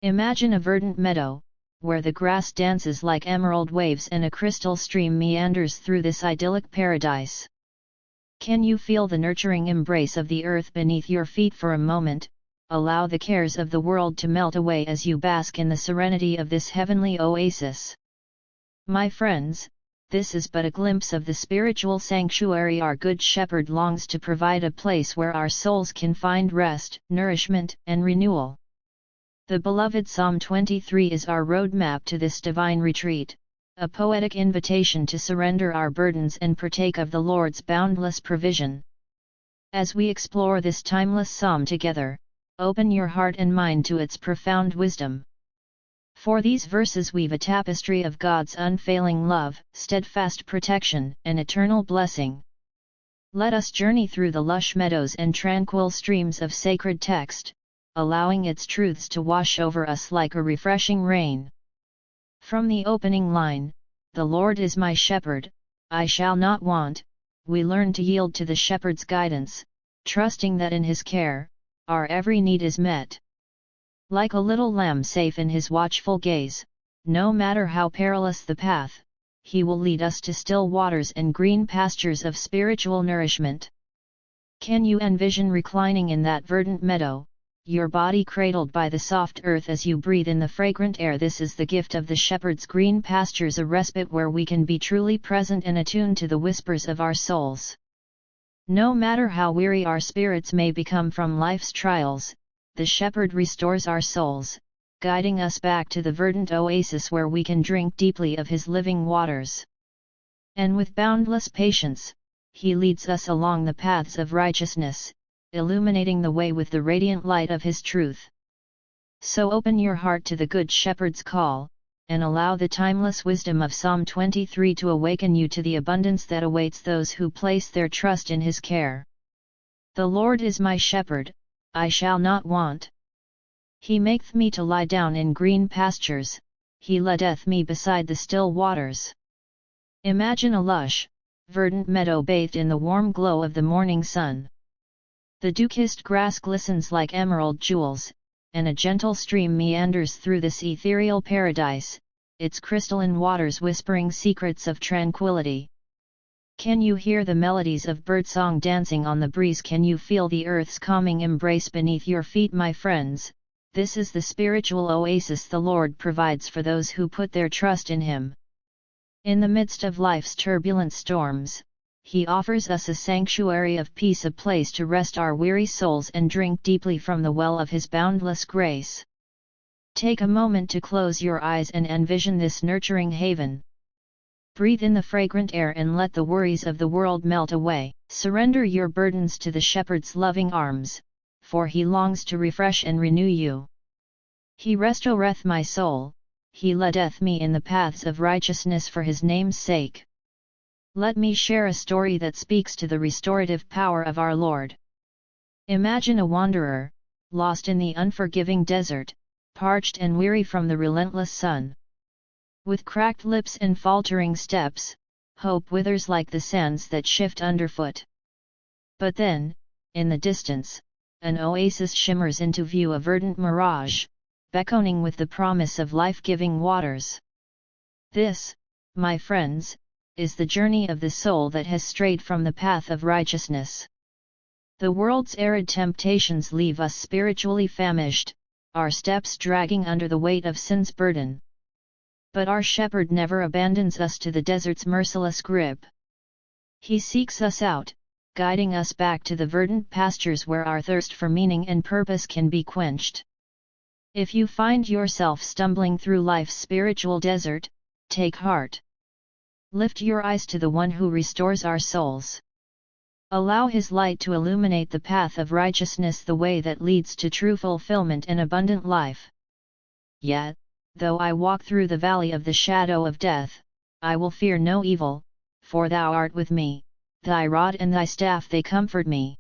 Imagine a verdant meadow, where the grass dances like emerald waves and a crystal stream meanders through this idyllic paradise. Can you feel the nurturing embrace of the earth beneath your feet for a moment? Allow the cares of the world to melt away as you bask in the serenity of this heavenly oasis. My friends, this is but a glimpse of the spiritual sanctuary our Good Shepherd longs to provide, a place where our souls can find rest, nourishment, and renewal. The beloved Psalm 23 is our roadmap to this divine retreat, a poetic invitation to surrender our burdens and partake of the Lord's boundless provision. As we explore this timeless psalm together, open your heart and mind to its profound wisdom. For these verses weave a tapestry of God's unfailing love, steadfast protection, and eternal blessing. Let us journey through the lush meadows and tranquil streams of sacred text, allowing its truths to wash over us like a refreshing rain. From the opening line, "The Lord is my shepherd, I shall not want," we learn to yield to the shepherd's guidance, trusting that in his care, our every need is met. Like a little lamb safe in his watchful gaze, no matter how perilous the path, he will lead us to still waters and green pastures of spiritual nourishment. Can you envision reclining in that verdant meadow, your body cradled by the soft earth as you breathe in the fragrant air? This is the gift of the shepherd's green pastures, a respite where we can be truly present and attuned to the whispers of our souls. No matter how weary our spirits may become from life's trials, the shepherd restores our souls, guiding us back to the verdant oasis where we can drink deeply of his living waters. And with boundless patience, he leads us along the paths of righteousness, illuminating the way with the radiant light of his truth. So open your heart to the Good Shepherd's call, and allow the timeless wisdom of Psalm 23 to awaken you to the abundance that awaits those who place their trust in his care. The Lord is my shepherd, I shall not want. He maketh me to lie down in green pastures, he leadeth me beside the still waters. Imagine a lush, verdant meadow bathed in the warm glow of the morning sun. The dew-kissed grass glistens like emerald jewels, and a gentle stream meanders through this ethereal paradise, its crystalline waters whispering secrets of tranquility. Can you hear the melodies of birdsong dancing on the breeze? Can you feel the earth's calming embrace beneath your feet? My friends, this is the spiritual oasis the Lord provides for those who put their trust in him. In the midst of life's turbulent storms, he offers us a sanctuary of peace, a place to rest our weary souls and drink deeply from the well of his boundless grace. Take a moment to close your eyes and envision this nurturing haven. Breathe in the fragrant air and let the worries of the world melt away. Surrender your burdens to the shepherd's loving arms, for he longs to refresh and renew you. He restoreth my soul, he leadeth me in the paths of righteousness for his name's sake. Let me share a story that speaks to the restorative power of our Lord. Imagine a wanderer, lost in the unforgiving desert, parched and weary from the relentless sun. With cracked lips and faltering steps, hope withers like the sands that shift underfoot. But then, in the distance, an oasis shimmers into view, a verdant mirage, beckoning with the promise of life-giving waters. This, my friends, is the journey of the soul that has strayed from the path of righteousness. The world's arid temptations leave us spiritually famished, our steps dragging under the weight of sin's burden. But our shepherd never abandons us to the desert's merciless grip. He seeks us out, guiding us back to the verdant pastures where our thirst for meaning and purpose can be quenched. If you find yourself stumbling through life's spiritual desert, take heart. Lift your eyes to the one who restores our souls. Allow his light to illuminate the path of righteousness, the way that leads to true fulfillment and abundant life. Yet, though I walk through the valley of the shadow of death, I will fear no evil, for thou art with me, thy rod and thy staff they comfort me.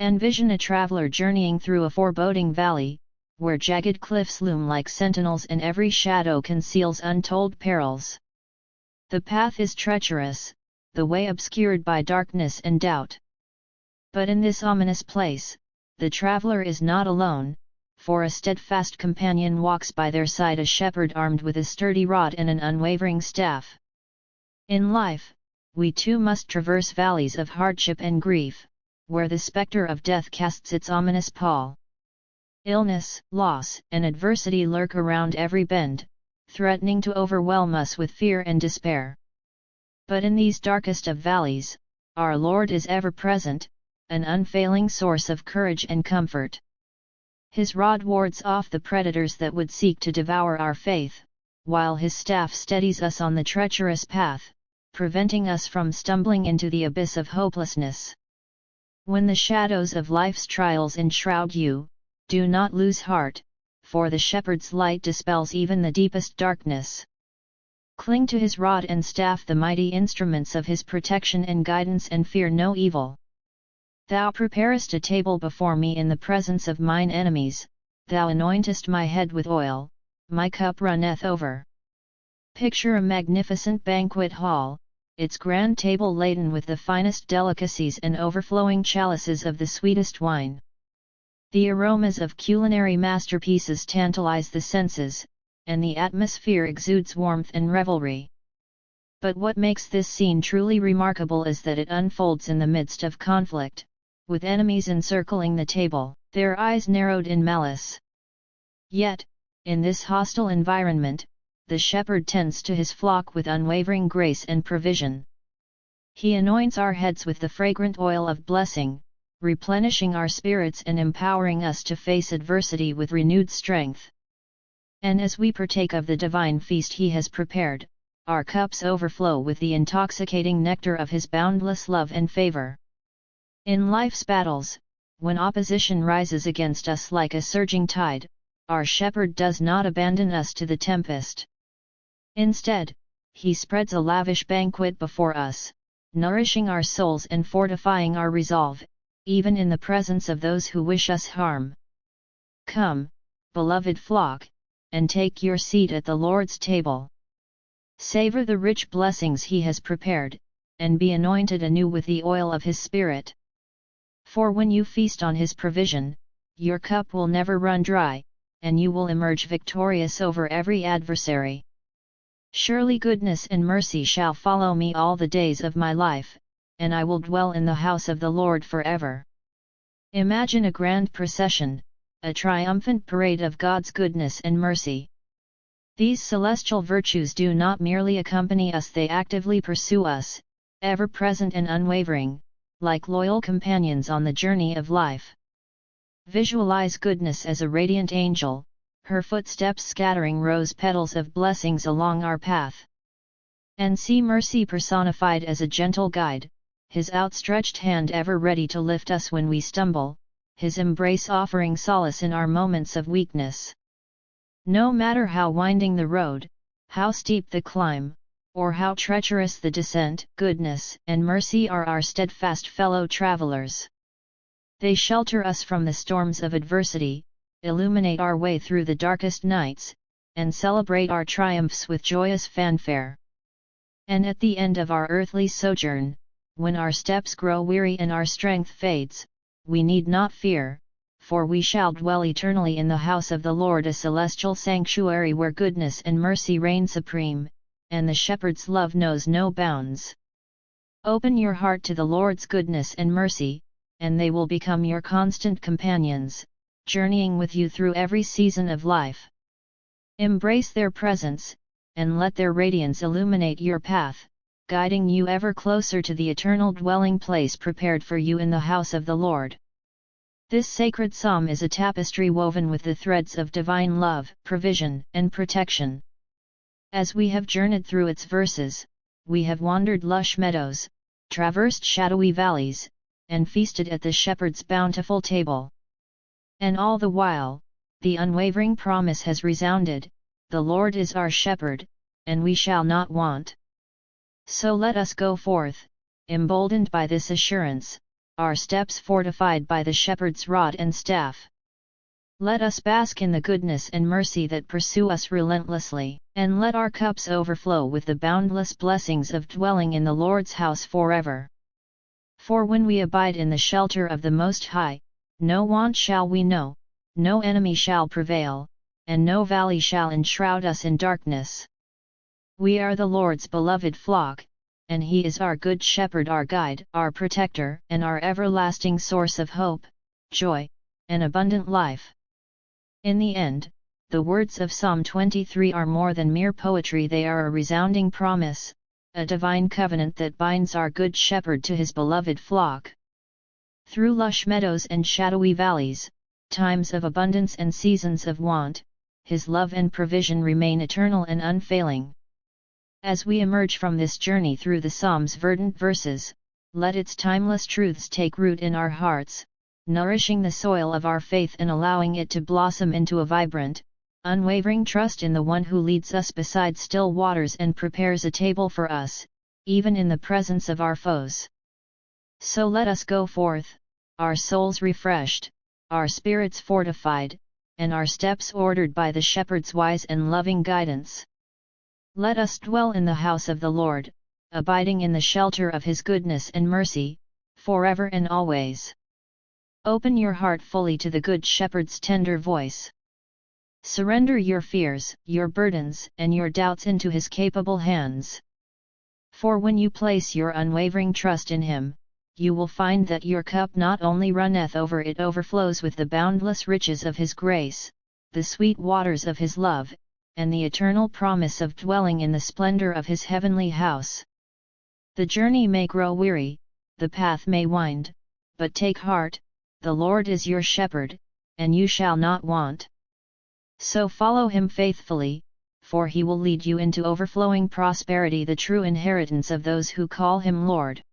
Envision a traveler journeying through a foreboding valley, where jagged cliffs loom like sentinels and every shadow conceals untold perils. The path is treacherous, the way obscured by darkness and doubt. But in this ominous place, the traveler is not alone, for a steadfast companion walks by their side, a shepherd armed with a sturdy rod and an unwavering staff. In life, we too must traverse valleys of hardship and grief, where the spectre of death casts its ominous pall. Illness, loss, and adversity lurk around every bend, threatening to overwhelm us with fear and despair. But in these darkest of valleys, our Lord is ever present, an unfailing source of courage and comfort. His rod wards off the predators that would seek to devour our faith, while his staff steadies us on the treacherous path, preventing us from stumbling into the abyss of hopelessness. When the shadows of life's trials enshroud you, do not lose heart, for the shepherd's light dispels even the deepest darkness. Cling to his rod and staff, the mighty instruments of his protection and guidance, and fear no evil. Thou preparest a table before me in the presence of mine enemies, thou anointest my head with oil, my cup runneth over. Picture a magnificent banquet hall, its grand table laden with the finest delicacies and overflowing chalices of the sweetest wine. The aromas of culinary masterpieces tantalize the senses, and the atmosphere exudes warmth and revelry. But what makes this scene truly remarkable is that it unfolds in the midst of conflict, with enemies encircling the table, their eyes narrowed in malice. Yet, in this hostile environment, the shepherd tends to his flock with unwavering grace and provision. He anoints our heads with the fragrant oil of blessing, replenishing our spirits and empowering us to face adversity with renewed strength. And as we partake of the divine feast he has prepared, our cups overflow with the intoxicating nectar of his boundless love and favor. In life's battles, when opposition rises against us like a surging tide, our shepherd does not abandon us to the tempest. Instead, he spreads a lavish banquet before us, nourishing our souls and fortifying our resolve, even in the presence of those who wish us harm. Come, beloved flock, and take your seat at the Lord's table. Savor the rich blessings he has prepared, and be anointed anew with the oil of his Spirit. For when you feast on his provision, your cup will never run dry, and you will emerge victorious over every adversary. Surely goodness and mercy shall follow me all the days of my life, and I will dwell in the house of the Lord forever. Imagine a grand procession, a triumphant parade of God's goodness and mercy. These celestial virtues do not merely accompany us, they actively pursue us, ever present and unwavering, like loyal companions on the journey of life. Visualize goodness as a radiant angel, her footsteps scattering rose petals of blessings along our path. And see mercy personified as a gentle guide, his outstretched hand ever ready to lift us when we stumble, his embrace offering solace in our moments of weakness. No matter how winding the road, how steep the climb, or how treacherous the descent, goodness and mercy are our steadfast fellow travelers. They shelter us from the storms of adversity, illuminate our way through the darkest nights, and celebrate our triumphs with joyous fanfare. And at the end of our earthly sojourn, when our steps grow weary and our strength fades, we need not fear, for we shall dwell eternally in the house of the Lord, a celestial sanctuary where goodness and mercy reign supreme, and the shepherd's love knows no bounds. Open your heart to the Lord's goodness and mercy, and they will become your constant companions, journeying with you through every season of life. Embrace their presence, and let their radiance illuminate your path, guiding you ever closer to the eternal dwelling place prepared for you in the house of the Lord. This sacred psalm is a tapestry woven with the threads of divine love, provision, and protection. As we have journeyed through its verses, we have wandered lush meadows, traversed shadowy valleys, and feasted at the shepherd's bountiful table. And all the while, the unwavering promise has resounded, the Lord is our shepherd, and we shall not want. So let us go forth, emboldened by this assurance, our steps fortified by the shepherd's rod and staff. Let us bask in the goodness and mercy that pursue us relentlessly, and let our cups overflow with the boundless blessings of dwelling in the Lord's house forever. For when we abide in the shelter of the Most High, no want shall we know, no enemy shall prevail, and no valley shall enshroud us in darkness. We are the Lord's beloved flock, and He is our good shepherd, our guide, our protector, and our everlasting source of hope, joy, and abundant life. In the end, the words of Psalm 23 are more than mere poetry. They are a resounding promise, a divine covenant that binds our good shepherd to his beloved flock. Through lush meadows and shadowy valleys, times of abundance and seasons of want, his love and provision remain eternal and unfailing. As we emerge from this journey through the Psalm's verdant verses, let its timeless truths take root in our hearts, nourishing the soil of our faith and allowing it to blossom into a vibrant, unwavering trust in the One who leads us beside still waters and prepares a table for us, even in the presence of our foes. So let us go forth, our souls refreshed, our spirits fortified, and our steps ordered by the Shepherd's wise and loving guidance. Let us dwell in the house of the Lord, abiding in the shelter of His goodness and mercy, forever and always. Open your heart fully to the Good Shepherd's tender voice. Surrender your fears, your burdens, and your doubts into His capable hands. For when you place your unwavering trust in Him, you will find that your cup not only runneth over, it overflows with the boundless riches of His grace, the sweet waters of His love, and the eternal promise of dwelling in the splendor of His heavenly house. The journey may grow weary, the path may wind, but take heart, the Lord is your shepherd, and you shall not want. So follow Him faithfully, for He will lead you into overflowing prosperity, the true inheritance of those who call Him Lord.